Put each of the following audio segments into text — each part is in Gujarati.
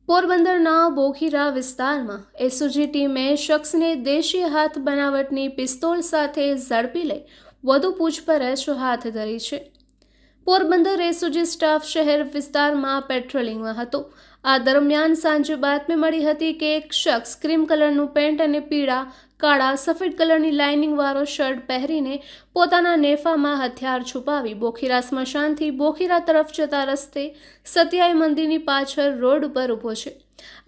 પોરબંદરના બોખીરા વિસ્તારમાં એસઓજી ટીમે શખ્સને દેશી હાથ બનાવટની પિસ્તોલ સાથે ઝડપી લઈ વધુ પૂછપરછ હાથ ધરી છે। પોરબંદર એસઓજી સ્ટાફ શહેર વિસ્તારમાં પેટ્રોલિંગમાં હતો। આ દરમિયાન સાંજે બાતમી મળી હતી કે એક શખ્સ ક્રીમ કલરનું પેન્ટ અને પીળા, કાળા, સફેદ કલરની લાઇનિંગવાળો શર્ટ પહેરીને પોતાના નેફામાં હથિયાર છુપાવી બોખીરા સ્મશાનથી બોખીરા તરફ જતા રસ્તે સતિયાઈ મંદિરની પાછળ રોડ ઉપર ઊભો છે।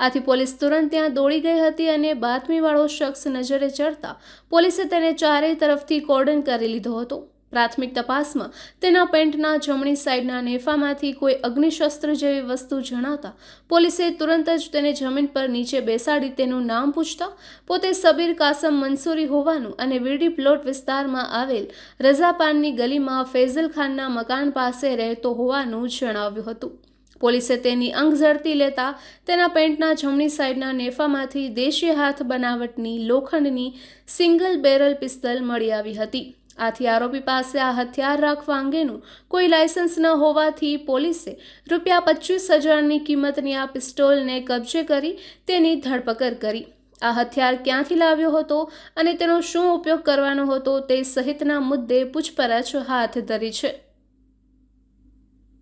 આથી પોલીસ તુરંત ત્યાં દોડી ગઈ હતી અને બાતમીવાળો શખ્સ નજરે ચડતા પોલીસે તેને ચારેય તરફથી કોર્ડન કરી લીધો હતો। પ્રાથમિક તપાસમાં તેના પેન્ટના જમણી સાઈડના નેફામાંથી કોઈ અગ્નિશસ્ત્ર જેવી વસ્તુ જણાતા પોલીસે તુરંત જ તેને જમીન પર નીચે બેસાડી તેનું નામ પૂછતા પોતે સબીર કાસમ મંસૂરી હોવાનું અને વીડી પ્લોટ વિસ્તારમાં આવેલ રઝાપાનની ગલીમાં ફૈઝલ ખાનના મકાન પાસે રહેતો હોવાનું જણાવ્યું હતું। પોલીસે તેની અંગ ઝડપી લેતા તેના પેન્ટના જમણી સાઈડના નેફામાંથી દેશી હાથ બનાવટની લોખંડની સિંગલ બેરલ પિસ્તલ મળી આવી હતી। આથી આરોપી પાસે આ હથિયાર રાખવા અંગેનું કોઈ લાયસન્સ ન હોવાથી પોલીસે ₹25,000ની કિંમતની આ પિસ્તોલને કબજે કરી તેની ધરપકડ કરી। આ હથિયાર ક્યાંથી લાવ્યો હતો અને તેનો શું ઉપયોગ કરવાનો હતો તે સહિતના મુદ્દે પૂછપરછ હાથ ધરી છે।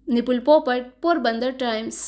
નિપુલ પોપટ, પોરબંદર ટાઈમ્સ।